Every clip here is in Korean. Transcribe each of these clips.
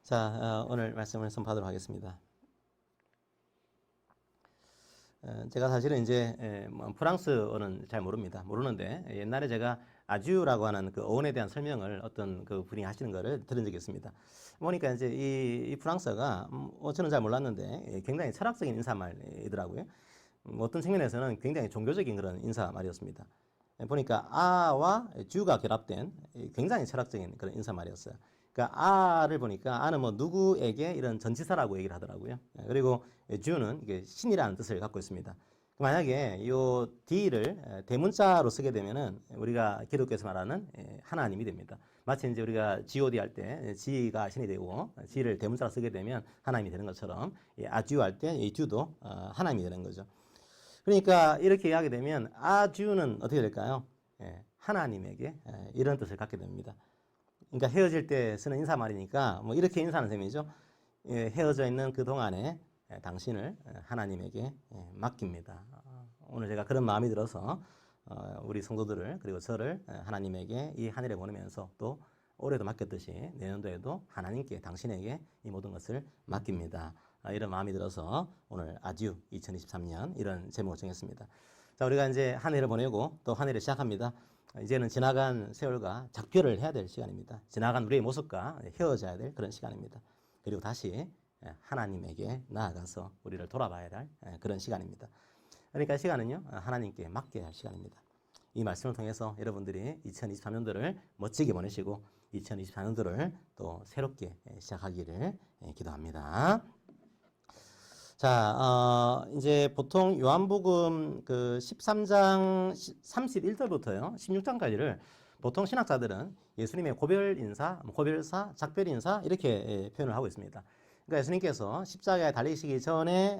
자, 오늘 말씀을 선포하도록 하겠습니다. 제가 사실은 이제 프랑스어는 잘 모르는데 옛날에 제가 아주라고 하는 그 어원에 대한 설명을 어떤 그 분이 하시는 거를 들은 적이 있습니다. 보니까 이제 이 프랑스어가 저는 잘 몰랐는데 굉장히 철학적인 인사말이더라고요. 어떤 측면에서는 굉장히 종교적인 그런 인사말이었습니다. 보니까 아와 주가 결합된 굉장히 철학적인 그런 인사말이었어요. 그러니까 아를 보니까 아는 뭐 누구에게 이런 전치사라고 얘기를 하더라고요. 그리고 주는 이게 신이라는 뜻을 갖고 있습니다. 만약에 이 D를 대문자로 쓰게 되면은 우리가 기독교에서 말하는 하나님이 됩니다. 마치 이제 우리가 God 할 때 G가 신이 되고 G를 대문자로 쓰게 되면 하나님이 되는 것처럼 아주 할 때 이 주도 하나님이 되는 거죠. 그러니까 이렇게 이야기하게 되면 아주는 어떻게 될까요? 하나님에게 이런 뜻을 갖게 됩니다. 그러니까 헤어질 때 쓰는 인사말이니까 뭐 이렇게 인사하는 셈이죠. 헤어져 있는 그 동안에 당신을 하나님에게 맡깁니다. 오늘 제가 그런 마음이 들어서 우리 성도들을 그리고 저를 하나님에게 이 한 해를 보내면서 또 올해도 맡겼듯이 내년도에도 하나님께 당신에게 이 모든 것을 맡깁니다. 이런 마음이 들어서 오늘 아주 2023년 이런 제목을 정했습니다. 자, 우리가 이제 한 해를 보내고 또 한 해를 시작합니다. 이제는 지나간 세월과 작별을 해야 될 시간입니다. 지나간 우리의 모습과 헤어져야 될 그런 시간입니다. 그리고 다시 하나님에게 나아가서 우리를 돌아봐야 할 그런 시간입니다. 그러니까 시간은요, 하나님께 맡겨야 할 시간입니다. 이 말씀을 통해서 여러분들이 2023년도를 멋지게 보내시고 2024년도를 또 새롭게 시작하기를 기도합니다. 자, 이제 보통 요한복음 그 13장 31절부터요, 16장까지를 보통 신학자들은 예수님의 고별 인사, 고별사, 작별 인사 이렇게 표현을 하고 있습니다. 그러니까 예수님께서 십자가에 달리시기 전에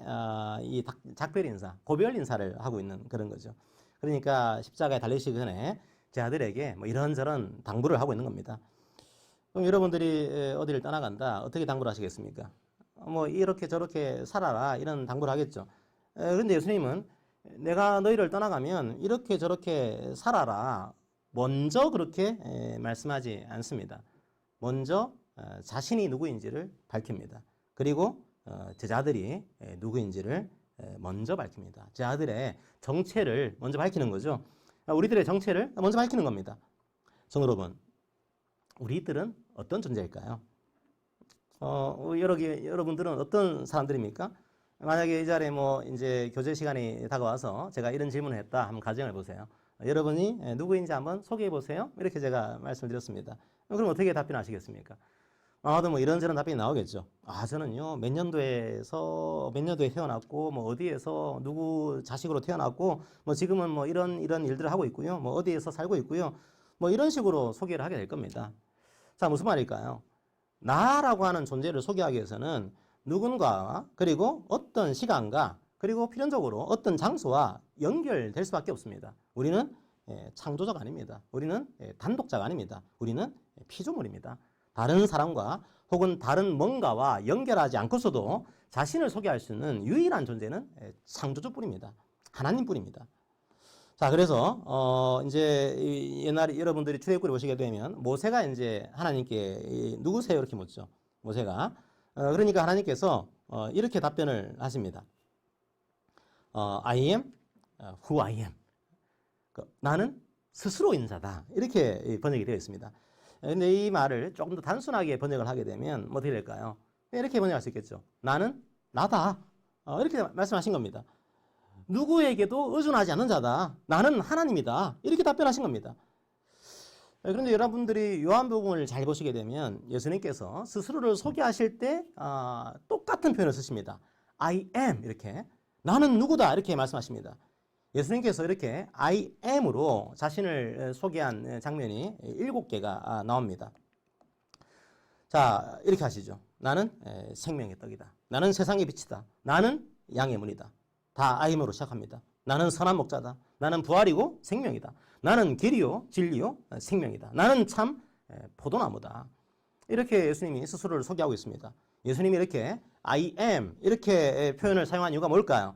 이 작별 인사, 고별 인사를 하고 있는 그런 거죠. 그러니까 십자가에 달리시기 전에 제 아들에게 뭐 이런저런 당부를 하고 있는 겁니다. 그럼 여러분들이 어디를 떠나간다, 어떻게 당부를 하시겠습니까? 뭐 이렇게 저렇게 살아라 이런 당부를 하겠죠. 그런데 예수님은 내가 너희를 떠나가면 이렇게 저렇게 살아라 먼저 그렇게 말씀하지 않습니다. 먼저 자신이 누구인지를 밝힙니다. 그리고 제자들이 누구인지를 먼저 밝힙니다. 제자들의 정체를 먼저 밝히는 거죠. 우리들의 정체를 먼저 밝히는 겁니다. 성도 여러분, 우리들은 어떤 존재일까요? 여러분들은 어떤 사람들입니까? 만약에 이 자리에 뭐 이제 교제 시간이 다가와서 제가 이런 질문을 했다 한번 가정해 보세요. 여러분이 누구인지 한번 소개해 보세요. 이렇게 제가 말씀을 드렸습니다. 그럼 어떻게 답변하시겠습니까? 아마도 뭐 이런저런 답변이 나오겠죠. 저는요 몇 년도에 태어났고 뭐 어디에서 누구 자식으로 태어났고 뭐 지금은 뭐 이런 일들을 하고 있고요. 뭐 어디에서 살고 있고요. 뭐 이런 식으로 소개를 하게 될 겁니다. 자, 무슨 말일까요? 나라고 하는 존재를 소개하기 위해서는 누군가와 그리고 어떤 시간과 그리고 필연적으로 어떤 장소와 연결될 수밖에 없습니다. 우리는 창조자가 아닙니다. 우리는 단독자가 아닙니다. 우리는 피조물입니다. 다른 사람과 혹은 다른 뭔가와 연결하지 않고서도 자신을 소개할 수 있는 유일한 존재는 창조주뿐입니다. 하나님뿐입니다. 자, 그래서 이제 옛날에 여러분들이 출애굽기를 보시게 되면 모세가 이제 하나님께 누구세요? 이렇게 묻죠. 모세가. 그러니까 하나님께서 이렇게 답변을 하십니다. I am who I am. 나는 스스로 인자다. 이렇게 번역이 되어 있습니다. 근데 이 말을 조금 더 단순하게 번역을 하게 되면 뭐 어떻게 될까요? 이렇게 번역할 수 있겠죠. 나는 나다. 이렇게 말씀하신 겁니다. 누구에게도 의존하지 않는 자다. 나는 하나님이다. 이렇게 답변하신 겁니다. 그런데 여러분들이 요한복음을 잘 보시게 되면 예수님께서 스스로를 소개하실 때 똑같은 표현을 쓰십니다. I am 이렇게 나는 누구다 이렇게 말씀하십니다. 예수님께서 이렇게 I am으로 자신을 소개한 장면이 7개가 나옵니다. 자, 이렇게 하시죠. 나는 생명의 떡이다. 나는 세상의 빛이다. 나는 양의 문이다. 다 I am으로 시작합니다. 나는 선한 목자다. 나는 부활이고 생명이다. 나는 길이요 진리요 생명이다. 나는 참 포도나무다. 이렇게 예수님이 스스로를 소개하고 있습니다. 예수님이 이렇게 I am 이렇게 표현을 사용한 이유가 뭘까요?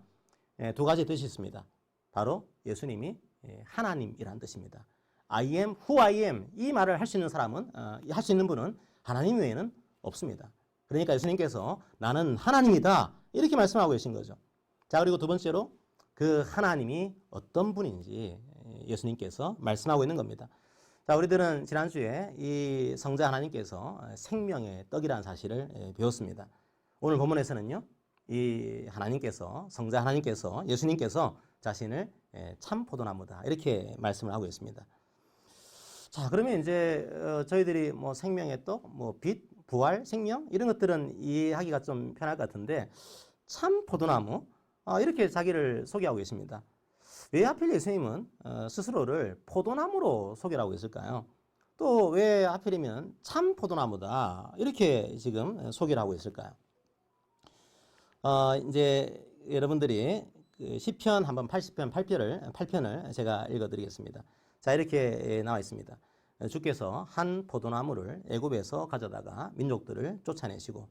두 가지 뜻이 있습니다. 바로 예수님이 하나님이라는 뜻입니다. I am who I am 이 말을 할 수 있는 사람은 할 수 있는 분은 하나님 외에는 없습니다. 그러니까 예수님께서 나는 하나님이다 이렇게 말씀하고 계신 거죠. 자, 그리고 두 번째로 그 하나님이 어떤 분인지 예수님께서 말씀하고 있는 겁니다. 자, 우리들은 지난주에 이 성자 하나님께서 생명의 떡이라는 사실을 배웠습니다. 오늘 본문에서는요, 이 하나님께서, 성자 하나님께서, 예수님께서 자신을 참 포도나무다 이렇게 말씀을 하고 있습니다. 자, 그러면 이제 저희들이 뭐 생명의 떡, 뭐 빛, 부활, 생명 이런 것들은 이해하기가 좀 편할 것 같은데 참 포도나무 이렇게 자기를 소개하고 계십니다. 왜 하필 예수님은 스스로를 포도나무로 소개를 하고 있을까요? 또 왜 하필이면 참 포도나무다 이렇게 지금 소개를 하고 있을까요? 이제 여러분들이 그 시편 한번 80편 8편을 제가 읽어드리겠습니다. 자, 이렇게 나와 있습니다. 주께서 한 포도나무를 애굽에서 가져다가 민족들을 쫓아내시고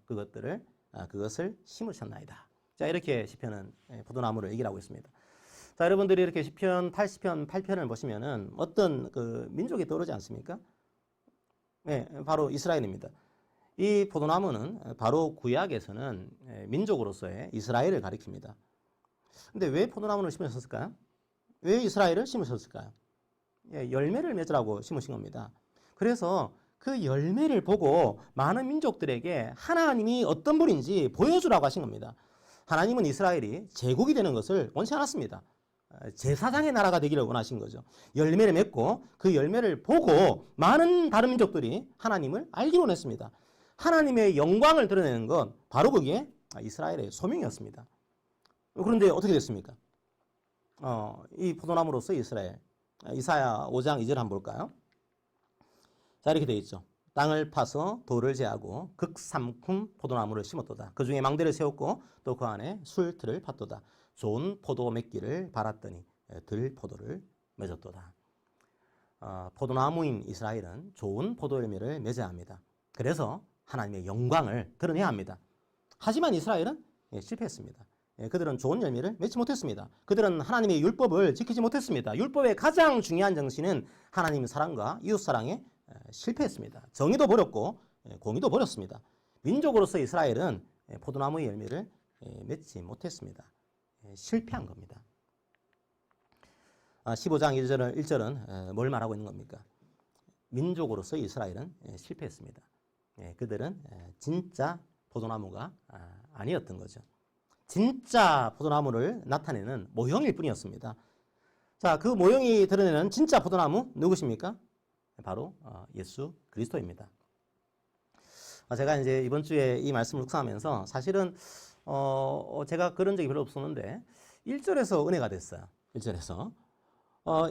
그것을 심으셨나이다. 자, 이렇게 시편은 포도나무를 얘기를 하고 있습니다. 자, 여러분들이 이렇게 시편 80편 8편을 보시면은 어떤 그 민족이 떠오르지 않습니까? 네, 바로 이스라엘입니다. 이 포도나무는 바로 구약에서는 민족으로서의 이스라엘을 가리킵니다. 근데 왜 포도나무를 심으셨을까요? 왜 이스라엘을 심으셨을까요? 열매를 맺으라고 심으신 겁니다. 그래서 그 열매를 보고 많은 민족들에게 하나님이 어떤 분인지 보여주라고 하신 겁니다. 하나님은 이스라엘이 제국이 되는 것을 원치 않았습니다. 제사장의 나라가 되기를 원하신 거죠. 열매를 맺고 그 열매를 보고 많은 다른 민족들이 하나님을 알기로 원했습니다. 하나님의 영광을 드러내는 건 바로 그게 이스라엘의 소명이었습니다. 그런데 어떻게 됐습니까? 이 포도나무로서 이스라엘. 이사야 5장 2절 한번 볼까요? 자, 이렇게 되어 있죠. 땅을 파서 돌을 제하고 극삼큼 포도나무를 심었도다. 그 중에 망대를 세웠고 또 그 안에 술틀을 팠도다. 좋은 포도 맺기를 바랐더니 들포도를 맺었도다. 포도나무인 이스라엘은 좋은 포도 열매를 맺어야 합니다. 그래서 하나님의 영광을 드러내야 합니다. 하지만 이스라엘은 실패했습니다. 그들은 좋은 열매를 맺지 못했습니다. 그들은 하나님의 율법을 지키지 못했습니다. 율법의 가장 중요한 정신은 하나님 사랑과 이웃 사랑에 실패했습니다. 정의도 버렸고 공의도 버렸습니다. 민족으로서 이스라엘은 포도나무의 열매를 맺지 못했습니다. 실패한 겁니다. 15장 1절은 뭘 말하고 있는 겁니까? 민족으로서 이스라엘은 실패했습니다. 그들은 진짜 포도나무가 아니었던 거죠. 진짜 포도나무를 나타내는 모형일 뿐이었습니다. 자, 그 모형이 드러내는 진짜 포도나무 누구십니까? 바로 예수 그리스도입니다. 제가 이제 이번 주에 이 말씀을 묵상하면서 사실은 제가 그런 적이 별로 없었는데 1절에서 은혜가 됐어요. 1절에서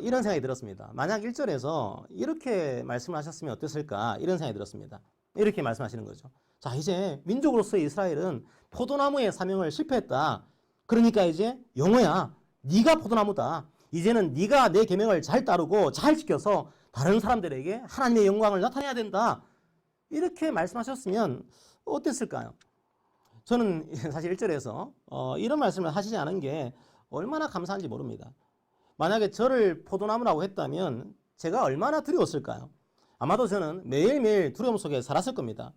이런 생각이 들었습니다. 만약 1절에서 이렇게 말씀을 하셨으면 어땠을까 이런 생각이 들었습니다. 이렇게 말씀하시는 거죠. 자, 이제 민족으로서 이스라엘은 포도나무의 사명을 실패했다. 그러니까 이제 영호야, 네가 포도나무다. 이제는 네가 내 계명을 잘 따르고 잘 지켜서 다른 사람들에게 하나님의 영광을 나타내야 된다. 이렇게 말씀하셨으면 어땠을까요? 저는 사실 1절에서 이런 말씀을 하시지 않은 게 얼마나 감사한지 모릅니다. 만약에 저를 포도나무라고 했다면 제가 얼마나 두려웠을까요? 아마도 저는 매일매일 두려움 속에 살았을 겁니다.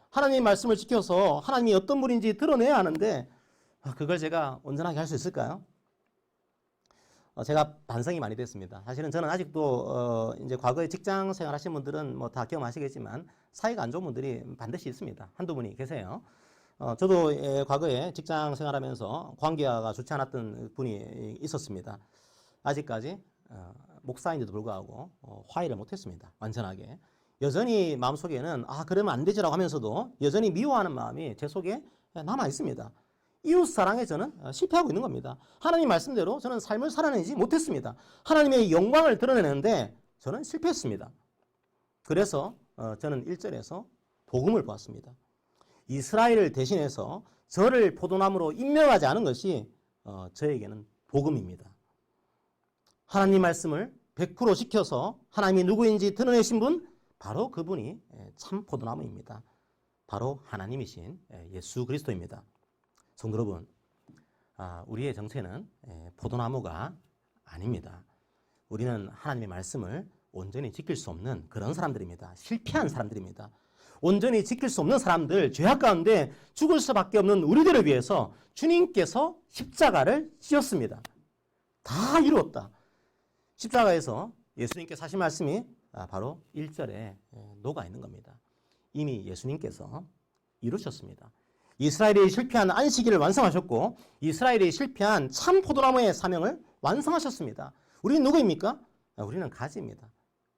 하나님의 말씀을 지켜서 하나님이 어떤 분인지 드러내야 하는데 그걸 제가 온전하게 할 수 있을까요? 제가 반성이 많이 됐습니다. 사실은 저는 아직도 이제 과거에 직장 생활 하신 분들은 뭐 다 경험하시겠지만 사이가 안 좋은 분들이 반드시 있습니다. 한두 분이 계세요. 저도 과거에 직장 생활하면서 관계가 좋지 않았던 분이 있었습니다. 아직까지 목사인데도 불구하고 화해를 못했습니다. 완전하게. 여전히 마음속에는 그러면 안 되지라고 하면서도 여전히 미워하는 마음이 제 속에 남아 있습니다. 이웃 사랑에 저는 실패하고 있는 겁니다. 하나님 말씀대로 저는 삶을 살아내지 못했습니다. 하나님의 영광을 드러내는데 저는 실패했습니다. 그래서 저는 1절에서 복음을 보았습니다. 이스라엘을 대신해서 저를 포도나무로 임명하지 않은 것이 저에게는 복음입니다. 하나님 말씀을 100% 지켜서 하나님이 누구인지 드러내신 분, 바로 그분이 참 포도나무입니다. 바로 하나님이신 예수 그리스도입니다. 성도 여러분, 우리의 정체는 포도나무가 아닙니다. 우리는 하나님의 말씀을 온전히 지킬 수 없는 그런 사람들입니다. 실패한 사람들입니다. 온전히 지킬 수 없는 사람들, 죄악 가운데 죽을 수밖에 없는 우리들을 위해서 주님께서 십자가를 지었습니다. 다 이루었다. 십자가에서 예수님께서 하신 말씀이 바로 1절에 녹아 있는 겁니다. 이미 예수님께서 이루셨습니다. 이스라엘이 실패한 안식일을 완성하셨고 이스라엘이 실패한 참 포도나무의 사명을 완성하셨습니다. 우리는 누구입니까? 우리는 가지입니다.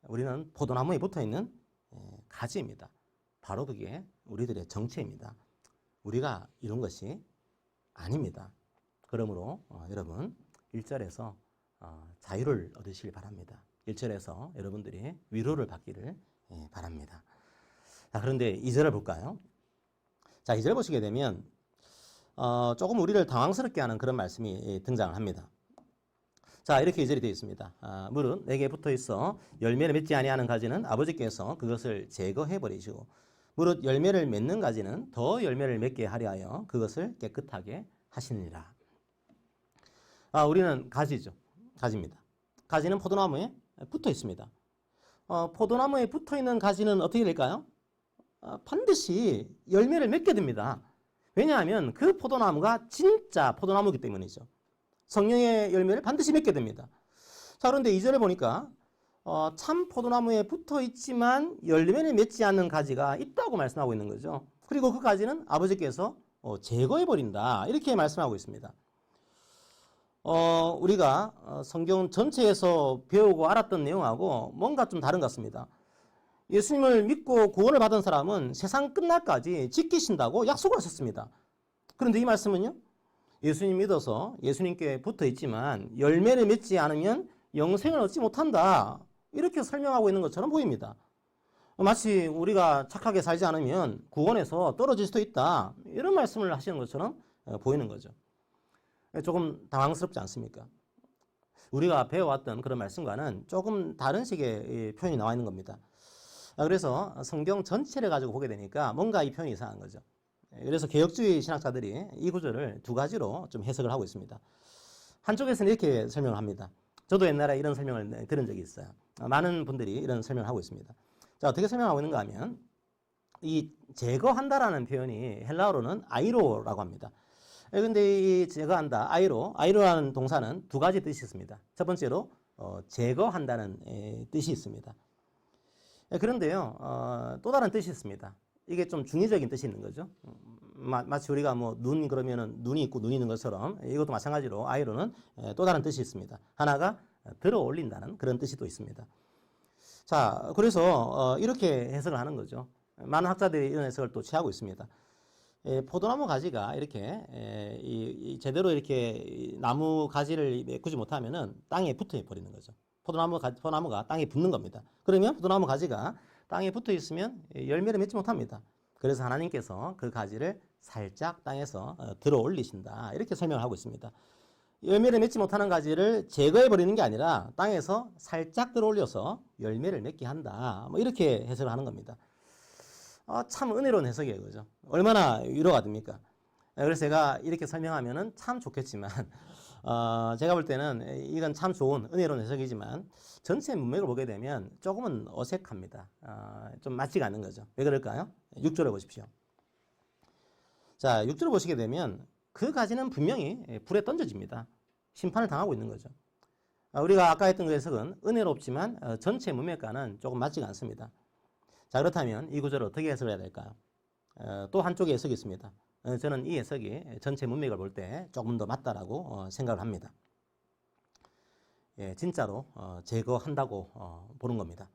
우리는 포도나무에 붙어있는 가지입니다. 바로 그게 우리들의 정체입니다. 우리가 이룬 것이 아닙니다. 그러므로 여러분 1절에서 자유를 얻으시길 바랍니다. 1절에서 여러분들이 위로를 받기를 바랍니다. 자, 그런데 2절을 볼까요? 자, 2절 보시게 되면 조금 우리를 당황스럽게 하는 그런 말씀이 등장을 합니다. 자, 이렇게 2절이 되어 있습니다. 무릇 내게 붙어 있어 열매를 맺지 아니하는 가지는 아버지께서 그것을 제거해 버리시고 무릇 열매를 맺는 가지는 더 열매를 맺게 하려 하여 그것을 깨끗하게 하시니라. 우리는 가지죠. 가지입니다. 가지는 포도나무에 붙어 있습니다. 포도나무에 붙어 있는 가지는 어떻게 될까요? 반드시 열매를 맺게 됩니다. 왜냐하면 그 포도나무가 진짜 포도나무이기 때문이죠. 성령의 열매를 반드시 맺게 됩니다. 자, 그런데 2절에 보니까 참 포도나무에 붙어 있지만 열매를 맺지 않는 가지가 있다고 말씀하고 있는 거죠. 그리고 그 가지는 아버지께서 제거해 버린다 이렇게 말씀하고 있습니다. 우리가 성경 전체에서 배우고 알았던 내용하고 뭔가 좀 다른 것 같습니다. 예수님을 믿고 구원을 받은 사람은 세상 끝날까지 지키신다고 약속을 하셨습니다. 그런데 이 말씀은요, 예수님 믿어서 예수님께 붙어 있지만 열매를 맺지 않으면 영생을 얻지 못한다 이렇게 설명하고 있는 것처럼 보입니다. 마치 우리가 착하게 살지 않으면 구원에서 떨어질 수도 있다 이런 말씀을 하시는 것처럼 보이는 거죠. 조금 당황스럽지 않습니까? 우리가 배워왔던 그런 말씀과는 조금 다른 식의 표현이 나와 있는 겁니다. 그래서 성경 전체를 가지고 보게 되니까 뭔가 이 표현이 이상한 거죠. 그래서 개혁주의 신학자들이 이 구절을 두 가지로 좀 해석을 하고 있습니다. 한쪽에서는 이렇게 설명을 합니다. 저도 옛날에 이런 설명을 들은 적이 있어요. 많은 분들이 이런 설명을 하고 있습니다. 자, 어떻게 설명하고 있는가 하면 이 제거한다라는 표현이 헬라어로는 아이로라고 합니다. 그런데 이 제거한다, 아이로라는 동사는 두 가지 뜻이 있습니다. 첫 번째로 제거한다는 뜻이 있습니다. 그런데요, 또 다른 뜻이 있습니다. 이게 좀 중의적인 뜻이 있는 거죠. 마치 우리가 뭐 눈 그러면은 눈이 있고 눈이 있는 것처럼 이것도 마찬가지로 아이로는 또 다른 뜻이 있습니다. 하나가 들어 올린다는 그런 뜻이 또 있습니다. 자, 그래서 이렇게 해석을 하는 거죠. 많은 학자들이 이런 해석을 또 취하고 있습니다. 포도나무 가지가 이렇게 제대로 이렇게 나무 가지를 메꾸지 못하면은 땅에 붙어 버리는 거죠. 포도나무가 땅에 붙는 겁니다. 그러면 포도나무 가지가 땅에 붙어 있으면 열매를 맺지 못합니다. 그래서 하나님께서 그 가지를 살짝 땅에서 들어 올리신다 이렇게 설명을 하고 있습니다. 열매를 맺지 못하는 가지를 제거해 버리는 게 아니라 땅에서 살짝 들어 올려서 열매를 맺게 한다 뭐 이렇게 해석을 하는 겁니다. 참 은혜로운 해석이에요, 그죠? 얼마나 위로가 됩니까? 그래서 제가 이렇게 설명하면은 참 좋겠지만, 제가 볼 때는 이건 참 좋은 은혜로운 해석이지만, 전체 문맥을 보게 되면 조금은 어색합니다. 좀 맞지가 않는 거죠. 왜 그럴까요? 6절을 보십시오. 자, 6절을 보시게 되면 그 가지는 분명히 불에 던져집니다. 심판을 당하고 있는 거죠. 우리가 아까 했던 그 해석은 은혜롭지만 전체 문맥과는 조금 맞지가 않습니다. 자, 그렇다면 이 구절을 어떻게 해석해야 될까요? 또 한쪽의 해석이 있습니다. 저는 이 해석이 전체 문맥을 볼 때 조금 더 맞다라고 생각을 합니다. 진짜로 제거한다고 보는 겁니다.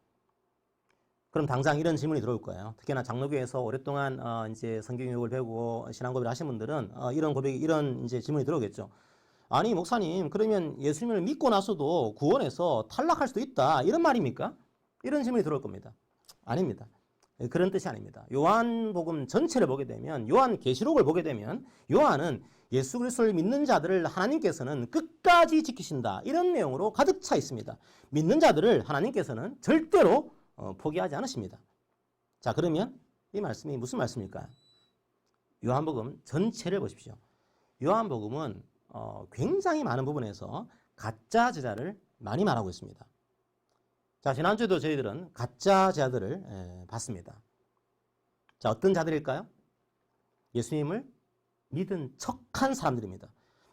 그럼 당장 이런 질문이 들어올 거예요. 특히나 장로교에서 오랫동안 이제 성경교육을 배우고 신앙고백을 하신 분들은 이런 이제 질문이 들어오겠죠. 아니 목사님, 그러면 예수님을 믿고 나서도 구원에서 탈락할 수도 있다 이런 말입니까? 이런 질문이 들어올 겁니다. 아닙니다. 그런 뜻이 아닙니다. 요한복음 전체를 보게 되면, 요한계시록을 보게 되면 요한은 예수 그리스도를 믿는 자들을 하나님께서는 끝까지 지키신다 이런 내용으로 가득 차 있습니다. 믿는 자들을 하나님께서는 절대로 포기하지 않으십니다. 자, 그러면 이 말씀이 무슨 말씀일까요? 요한복음 전체를 보십시오. 요한복음은 굉장히 많은 부분에서 가짜 제자를 많이 말하고 있습니다. 자, 지난주에도 저희들은 가짜 제자들을 봤습니다. 자, 어떤 자들일까요? 예수님을 믿은 척한 사람들입니다.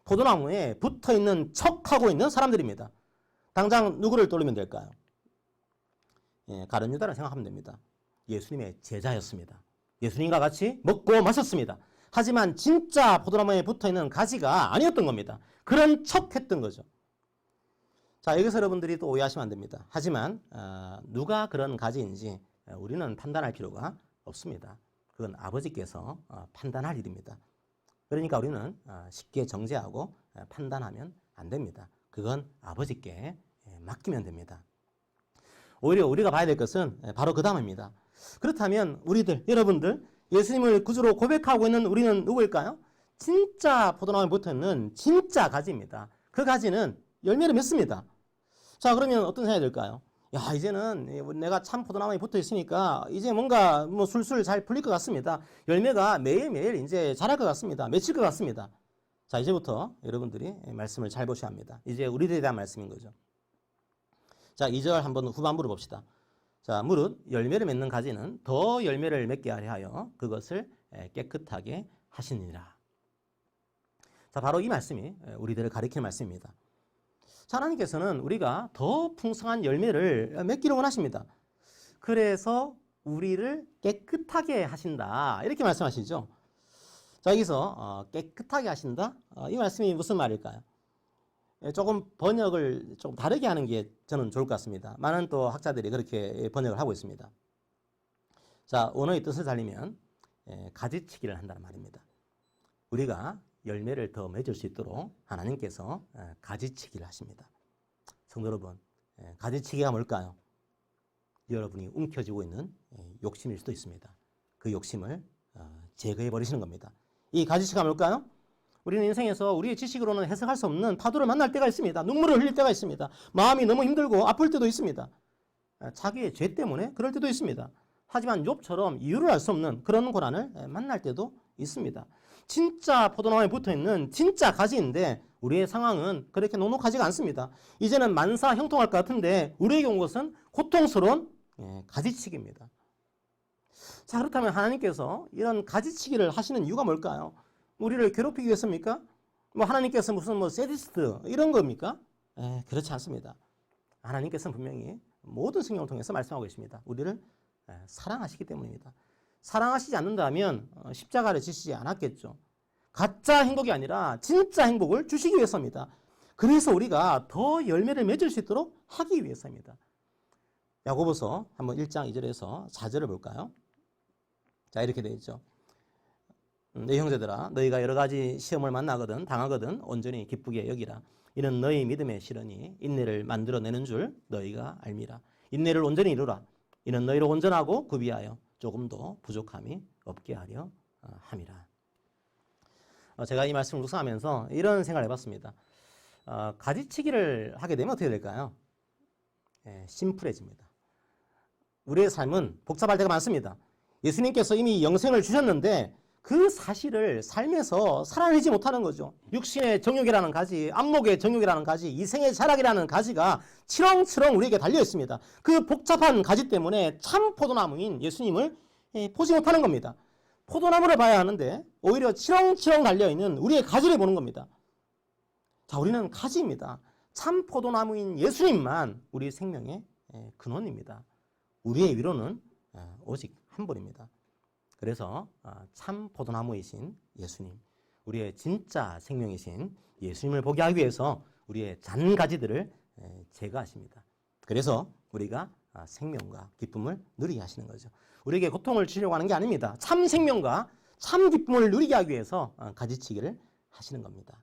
포도나무에 붙어있는 척하고 있는 사람들입니다. 당장 누구를 떠올리면 될까요? 가룟 유다를 생각하면 됩니다. 예수님의 제자였습니다. 예수님과 같이 먹고 마셨습니다. 하지만 진짜 포도나무에 붙어있는 가지가 아니었던 겁니다. 그런 척했던 거죠. 자, 여기서 여러분들이 또 오해하시면 안 됩니다. 하지만 누가 그런 가지인지 우리는 판단할 필요가 없습니다. 그건 아버지께서 판단할 일입니다. 그러니까 우리는 쉽게 정죄하고 판단하면 안 됩니다. 그건 아버지께 맡기면 됩니다. 오히려 우리가 봐야 될 것은 바로 그 다음입니다. 그렇다면 우리들, 여러분들, 예수님을 구주로 고백하고 있는 우리는 누구일까요? 진짜 포도나무에 붙어있는 진짜 가지입니다. 그 가지는 열매를 맺습니다. 자, 그러면 어떤 생각이 들까요? 야, 이제는 내가 참 포도나무에 붙어 있으니까 이제 뭔가 술술 잘 풀릴 것 같습니다. 열매가 매일매일 이제 자랄 것 같습니다. 맺힐 것 같습니다. 자, 이제부터 여러분들이 말씀을 잘 보셔야 합니다. 이제 우리들에 대한 말씀인 거죠. 자, 2절 한번 후반부를 봅시다. 자, 무릇 열매를 맺는 가지는 더 열매를 맺게 하려 하여 그것을 깨끗하게 하시니라. 자, 바로 이 말씀이 우리들을 가리키는 말씀입니다. 자, 하나님께서는 우리가 더 풍성한 열매를 맺기를 원하십니다. 그래서 우리를 깨끗하게 하신다. 이렇게 말씀하시죠. 자, 여기서 깨끗하게 하신다. 이 말씀이 무슨 말일까요? 조금 번역을 좀 다르게 하는 게 저는 좋을 것 같습니다. 많은 또 학자들이 그렇게 번역을 하고 있습니다. 자, 원어의 뜻을 살리면 가지치기를 한다는 말입니다. 우리가 열매를 더 맺을 수 있도록 하나님께서 가지치기를 하십니다. 성도 여러분, 가지치기가 뭘까요? 여러분이 움켜쥐고 있는 욕심일 수도 있습니다. 그 욕심을 제거해 버리시는 겁니다. 이 가지치기가 뭘까요? 우리는 인생에서 우리의 지식으로는 해석할 수 없는 파도를 만날 때가 있습니다. 눈물을 흘릴 때가 있습니다. 마음이 너무 힘들고 아플 때도 있습니다. 자기의 죄 때문에 그럴 때도 있습니다. 하지만 욥처럼 이유를 알 수 없는 그런 고난을 만날 때도 있습니다. 진짜 포도나무에 붙어있는 진짜 가지인데 우리의 상황은 그렇게 녹록하지가 않습니다. 이제는 만사 형통할 것 같은데 우리에게 온 것은 고통스러운 가지치기입니다. 자, 그렇다면 하나님께서 이런 가지치기를 하시는 이유가 뭘까요? 우리를 괴롭히기 위해서입니까? 하나님께서 무슨 세디스트 이런 겁니까? 그렇지 않습니다. 하나님께서는 분명히 모든 성경을 통해서 말씀하고 계십니다. 우리를 사랑하시기 때문입니다. 사랑하시지 않는다면 십자가를 지시지 않았겠죠. 가짜 행복이 아니라 진짜 행복을 주시기 위해서입니다. 그래서 우리가 더 열매를 맺을 수 있도록 하기 위해서입니다. 야고보서 한번 1장 2절에서 4절을 볼까요? 자, 이렇게 되어 있죠. 내 형제들아, 너희가 여러 가지 시험을 만나거든 당하거든 온전히 기쁘게 여기라. 이는 너희 믿음의 실현이 인내를 만들어내는 줄 너희가 알미라. 인내를 온전히 이루라. 이는 너희를 온전하고 구비하여 조금도 부족함이 없게 하려 함이라. 제가 이 말씀을 묵상하면서 이런 생각을 해봤습니다. 가지치기를 하게 되면 어떻게 될까요? 심플해집니다. 우리의 삶은 복잡할 때가 많습니다. 예수님께서 이미 영생을 주셨는데 그 사실을 삶에서 살아내지 못하는 거죠. 육신의 정욕이라는 가지, 안목의 정욕이라는 가지, 이생의 자락이라는 가지가 치렁치렁 우리에게 달려 있습니다. 그 복잡한 가지 때문에 참 포도나무인 예수님을 보지 못하는 겁니다. 포도나무를 봐야 하는데 오히려 치렁치렁 달려있는 우리의 가지를 보는 겁니다. 자, 우리는 가지입니다. 참 포도나무인 예수님만 우리 생명의 근원입니다. 우리의 위로는 오직 한 분입니다. 그래서 참 포도나무이신 예수님, 우리의 진짜 생명이신 예수님을 보게 하기 위해서 우리의 잔가지들을 제거하십니다. 그래서 우리가 생명과 기쁨을 누리게 하시는 거죠. 우리에게 고통을 주려고 하는 게 아닙니다. 참 생명과 참 기쁨을 누리게 하기 위해서 가지치기를 하시는 겁니다.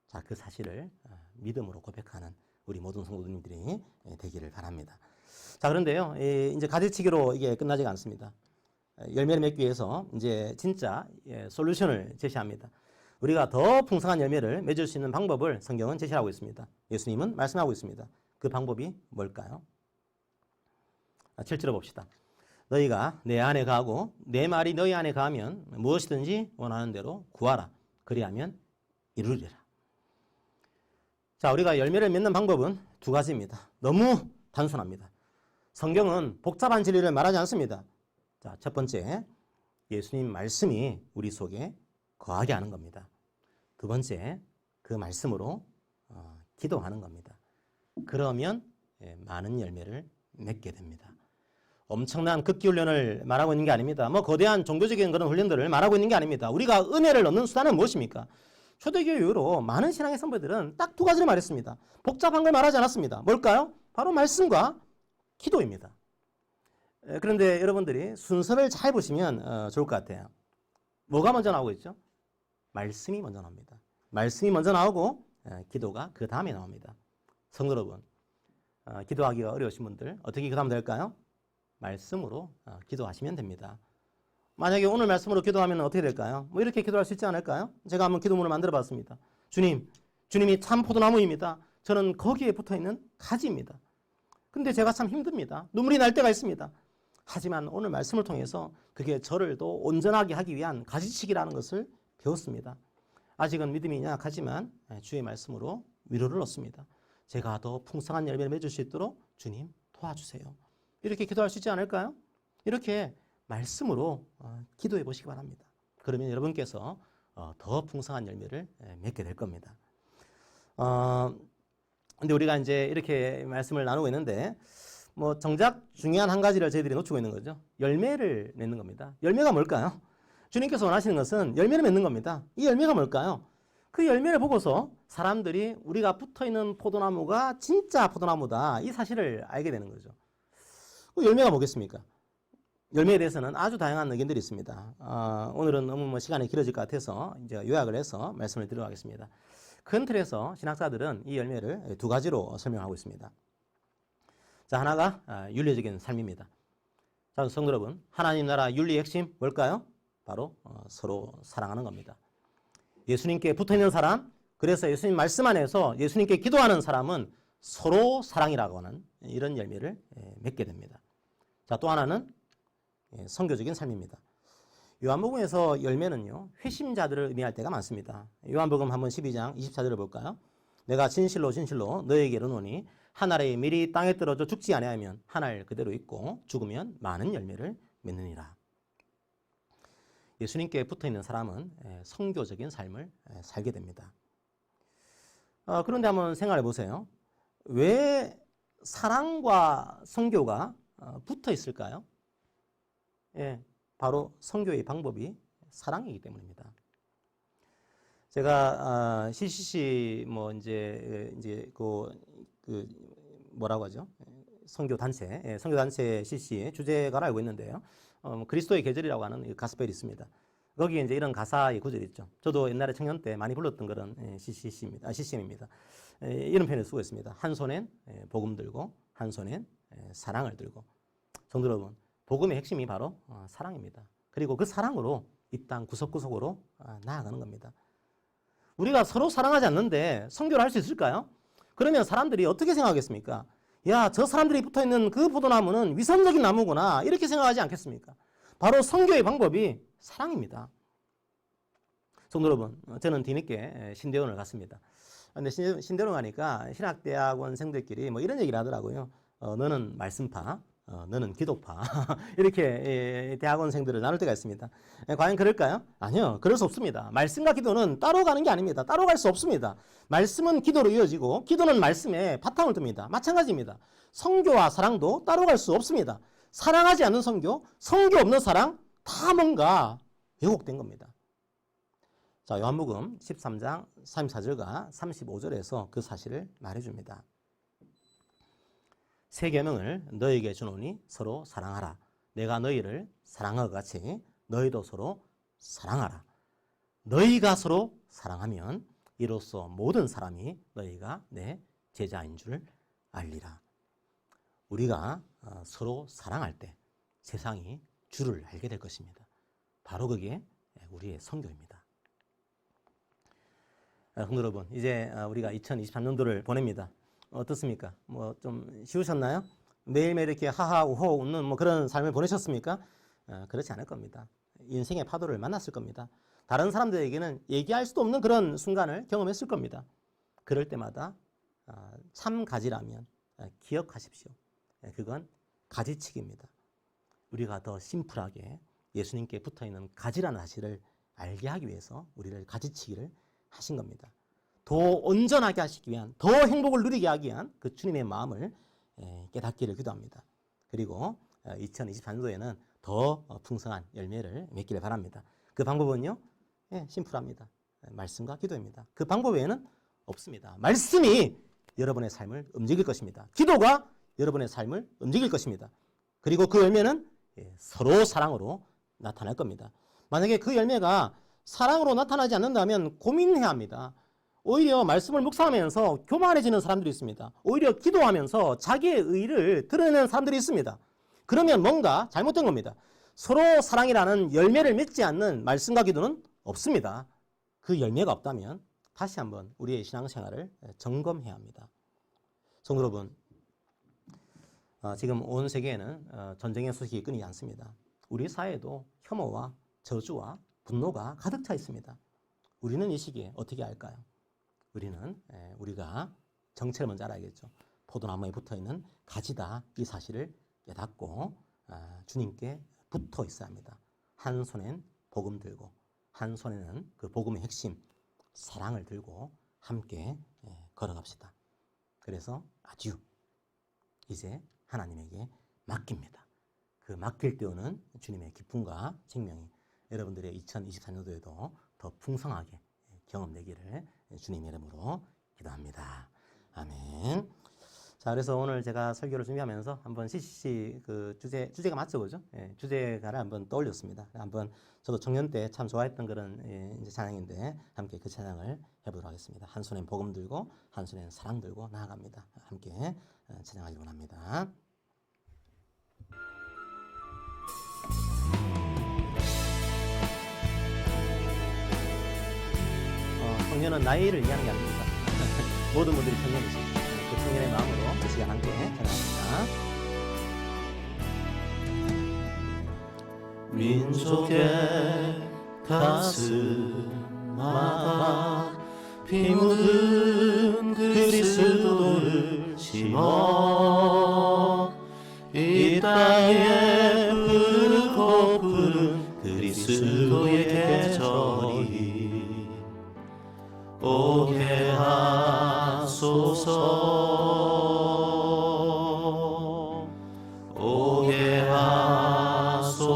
자, 그 사실을 믿음으로 고백하는 우리 모든 성도님들이 되기를 바랍니다. 자, 그런데요, 이제 가지치기로 이게 끝나지가 않습니다. 열매를 맺기 위해서 이제 진짜 솔루션을 제시합니다. 우리가 더 풍성한 열매를 맺을 수 있는 방법을 성경은 제시하고 있습니다. 예수님은 말씀하고 있습니다. 그 방법이 뭘까요? 7절을 봅시다. 너희가 내 안에 거하고 내 말이 너희 안에 거하면 무엇이든지 원하는 대로 구하라. 그리하면 이루리라. 자, 우리가 열매를 맺는 방법은 두 가지입니다. 너무 단순합니다. 성경은 복잡한 진리를 말하지 않습니다. 자, 첫 번째, 예수님 말씀이 우리 속에 거하게 하는 겁니다. 두 번째, 그 말씀으로 기도하는 겁니다. 그러면 많은 열매를 맺게 됩니다. 엄청난 극기 훈련을 말하고 있는 게 아닙니다. 뭐 거대한 종교적인 그런 훈련들을 말하고 있는 게 아닙니다. 우리가 은혜를 얻는 수단은 무엇입니까? 초대교회 이후로 많은 신앙의 선배들은 딱 두 가지를 말했습니다. 복잡한 걸 말하지 않았습니다. 뭘까요? 바로 말씀과 기도입니다. 그런데 여러분들이 순서를 잘 보시면 좋을 것 같아요. 뭐가 먼저 나오고 있죠? 말씀이 먼저 나옵니다. 말씀이 먼저 나오고 기도가 그 다음에 나옵니다. 성도 여러분, 기도하기가 어려우신 분들 어떻게 기도하면 될까요? 말씀으로 기도하시면 됩니다. 만약에 오늘 말씀으로 기도하면 어떻게 될까요? 뭐 이렇게 기도할 수 있지 않을까요? 제가 한번 기도문을 만들어 봤습니다. 주님이 참 포도나무입니다. 저는 거기에 붙어있는 가지입니다. 근데 제가 참 힘듭니다. 눈물이 날 때가 있습니다. 하지만 오늘 말씀을 통해서 그게 저를 더 온전하게 하기 위한 가지치기라는 것을 배웠습니다. 아직은 믿음이 약하지만 주의 말씀으로 위로를 얻습니다. 제가 더 풍성한 열매를 맺을 수 있도록 주님 도와주세요. 이렇게 기도할 수 있지 않을까요? 이렇게 말씀으로 기도해 보시기 바랍니다. 그러면 여러분께서 더 풍성한 열매를 맺게 될 겁니다. 근데 우리가 이제 이렇게 말씀을 나누고 있는데 뭐 정작 중요한 한 가지를 저희들이 놓치고 있는 거죠. 열매를 맺는 겁니다. 열매가 뭘까요? 주님께서 원하시는 것은 열매를 맺는 겁니다. 이 열매가 뭘까요? 그 열매를 보고서 사람들이 우리가 붙어있는 포도나무가 진짜 포도나무다 이 사실을 알게 되는 거죠. 그 열매가 뭐겠습니까? 열매에 대해서는 아주 다양한 의견들이 있습니다. 오늘은 너무 시간이 길어질 것 같아서 이제 요약을 해서 말씀을 드리겠습니다. 큰 틀에서 신학자들은 이 열매를 두 가지로 설명하고 있습니다. 자, 하나가 윤리적인 삶입니다. 자, 성도 여러분, 하나님 나라 윤리의 핵심 뭘까요? 바로 서로 사랑하는 겁니다. 예수님께 붙어있는 사람, 그래서 예수님 말씀 안에서 예수님께 기도하는 사람은 서로 사랑이라고 하는 이런 열매를 맺게 됩니다. 자, 또 하나는 선교적인 삶입니다. 요한복음에서 열매는요, 회심자들을 의미할 때가 많습니다. 요한복음 한번 12장 24절을 볼까요? 내가 진실로 진실로 너에게 이르노니 한 알의 밀이 땅에 떨어져 죽지 아니하면 한 알 그대로 있고 죽으면 많은 열매를 맺느니라. 예수님께 붙어있는 사람은 선교적인 삶을 살게 됩니다. 그런데 한번 생각해 보세요. 왜 사랑과 선교가 붙어 있을까요? 바로 선교의 방법이 사랑이기 때문입니다. 제가 CCC 뭐 이제 그 뭐라고 하죠? 선교 단체 CC의 주제가를 알고 있는데요. 그리스도의 계절이라고 하는 가스펠이 있습니다. 거기에 이제 이런 가사의 구절이 있죠. 저도 옛날에 청년 때 많이 불렀던 그런 CCM입니다. 이런 표현을 쓰고 있습니다. 한 손엔 복음 들고 한 손엔 사랑을 들고. 성도 여러분, 복음의 핵심이 바로 사랑입니다. 그리고 그 사랑으로 이 땅 구석구석으로 나아가는 겁니다. 우리가 서로 사랑하지 않는데 선교를 할 수 있을까요? 그러면 사람들이 어떻게 생각하겠습니까? 야, 저 사람들이 붙어있는 그 포도나무는 위선적인 나무구나 이렇게 생각하지 않겠습니까? 바로 선교의 방법이 사랑입니다. 성도 여러분, 저는 뒤늦게 신대원을 갔습니다. 근데 신대원 가니까 신학대학원생들끼리 뭐 이런 얘기를 하더라고요. 너는 말씀파, 너는 기도파 이렇게 대학원생들을 나눌 때가 있습니다. 과연 그럴까요? 아니요, 그럴 수 없습니다. 말씀과 기도는 따로 가는 게 아닙니다. 따로 갈 수 없습니다. 말씀은 기도로 이어지고 기도는 말씀에 바탕을 둡니다. 마찬가지입니다. 선교와 사랑도 따로 갈 수 없습니다. 사랑하지 않는 선교, 선교 없는 사랑 다 뭔가 왜곡된 겁니다. 자, 요한복음 13장 34절과 35절에서 그 사실을 말해줍니다. 새 계명을 너희에게 주노니 서로 사랑하라. 내가 너희를 사랑한 것 같이 너희도 서로 사랑하라. 너희가 서로 사랑하면 이로써 모든 사람이 너희가 내 제자인 줄 알리라. 우리가 서로 사랑할 때 세상이 주를 알게 될 것입니다. 바로 그게 우리의 선교입니다. 성도 여러분, 이제 우리가 2023년도를 보냅니다. 어떻습니까? 뭐 좀 쉬우셨나요? 매일매일 이렇게 하하 우호 웃는 뭐 그런 삶을 보내셨습니까? 그렇지 않을 겁니다. 인생의 파도를 만났을 겁니다. 다른 사람들에게는 얘기할 수도 없는 그런 순간을 경험했을 겁니다. 그럴 때마다 참 가지라면 기억하십시오. 그건 가지치기입니다. 우리가 더 심플하게 예수님께 붙어있는 가지라는 사실을 알게 하기 위해서 우리를 가지치기를 하신 겁니다. 더 온전하게 하시기 위한, 더 행복을 누리게 하기 위한 그 주님의 마음을 깨닫기를 기도합니다. 그리고 2024년도에는 더 풍성한 열매를 맺기를 바랍니다. 그 방법은요, 심플합니다. 말씀과 기도입니다. 그 방법 외에는 없습니다. 말씀이 여러분의 삶을 움직일 것입니다. 기도가 여러분의 삶을 움직일 것입니다. 그리고 그 열매는 서로 사랑으로 나타날 겁니다. 만약에 그 열매가 사랑으로 나타나지 않는다면 고민해야 합니다. 오히려 말씀을 묵상하면서 교만해지는 사람들이 있습니다. 오히려 기도하면서 자기의 의를 드러내는 사람들이 있습니다. 그러면 뭔가 잘못된 겁니다. 서로 사랑이라는 열매를 맺지 않는 말씀과 기도는 없습니다. 그 열매가 없다면 다시 한번 우리의 신앙생활을 점검해야 합니다. 성도 여러분, 지금 온 세계에는 전쟁의 소식이 끊이지 않습니다. 우리 사회에도 혐오와 저주와 분노가 가득 차 있습니다. 우리는 이 시기에 어떻게 할까요? 우리가 정체를 먼저 알아야겠죠. 포도나무에 붙어있는 가지다 이 사실을 깨닫고 주님께 붙어 있어야 합니다. 한 손엔 복음 들고 한 손에는 그 복음의 핵심 사랑을 들고 함께 걸어갑시다. 그래서 아주 이제 하나님에게 맡깁니다. 그 맡길 때 오는 주님의 기쁨과 생명이 여러분들의 2024년도에도 더 풍성하게 경험되기를 주님의 이름으로 기도합니다. 아멘. 자, 그래서 오늘 제가 설교를 준비하면서 한번 CCC 그 주제가 맞죠, 그죠? 주제가를 한번 떠올렸습니다. 한번 저도 청년 때 참 좋아했던 그런 이제 찬양인데 함께 그 찬양을 해보도록 하겠습니다. 한 손엔 복음 들고 한 손엔 사랑 들고 나아갑니다. 함께 찬양하기 원합니다. 청년은 나이를 이해하는 게 아닙니다. 모든 분들이 청년이십니다. 그 청년의 마음으로 그 시간 함께 찬양합니다. 민족의 가슴마다 피 묻은 그리스도를 심어 이 땅에 푸르고 푸른 그리스도의 계절이 오게 하소서 오게 하소서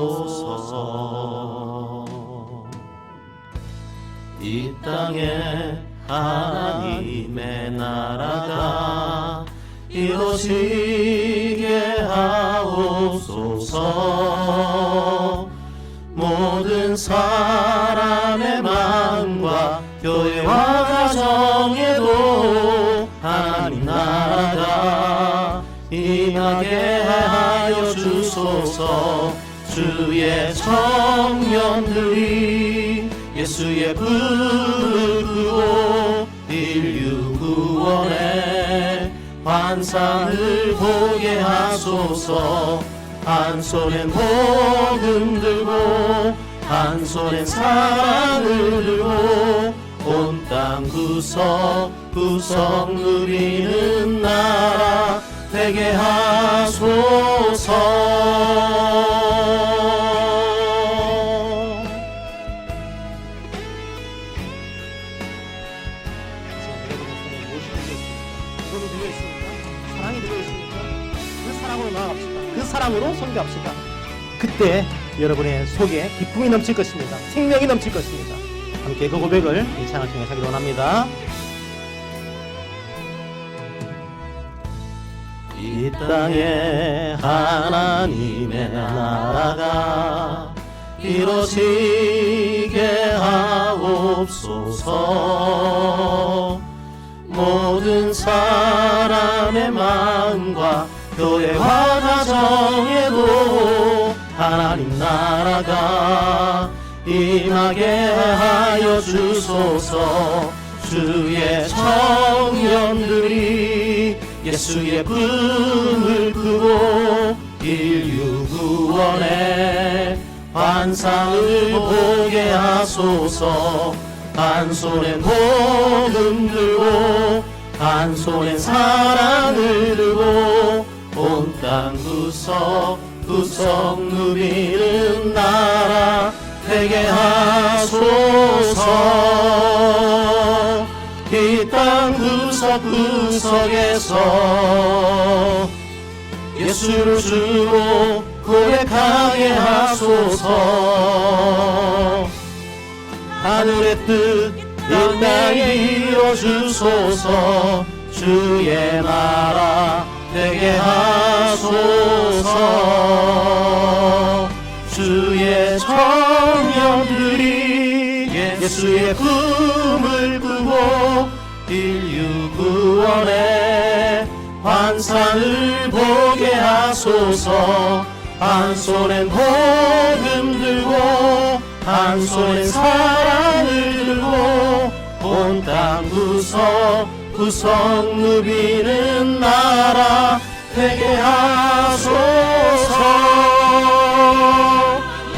이 땅에 하나님의 나라가 이루어지게 하옵소서 모든 사람의 마음과 교회와 가정에도 하나님 나라가 임하게 하여 주소서 주의 청년들이 예수의 불을 끄고 인류 구원의 환상을 보게 하소서 한 손엔 복음 들고 한 손엔 사랑을 들고 온 땅 구석구석 누리는 나라 되게 하소서. 사랑이 들어있습니까? 그 사랑으로 나아갑시다. 그 사랑으로 섬겨합시다. 그때 여러분의 속에 기쁨이 넘칠 것입니다. 생명이 넘칠 것입니다. 함께 그 고백을 이 찬양을 통해 하기를 원합니다. 이 땅에 하나님의 나라가 이루어지게 하옵소서 모든 사람의 마음과 교회와 가정에도 하나님 나라가 임하게 하여 주소서 주의 청년들이 예수의 불을 끄고 인류 구원의 환상을 보게 하소서 한 손엔 복음 들고 한 손엔 사랑을 들고 온 땅 구석구석 구석 누비는 나라 되게 하소서. 이 땅 구석구석에서 예수를 주로 고백하게 하소서. 하늘의 뜻 이 땅에 이뤄주소서. 주의 나라 되게 하소서. 주의 청년들이 예수의 꿈을 꾸고 인류 구원의 환상을 보게 하소서. 한 손엔 복음 들고 한 손엔 사랑을 들고 온 땅 구석 누비는 나라 되게 하소서.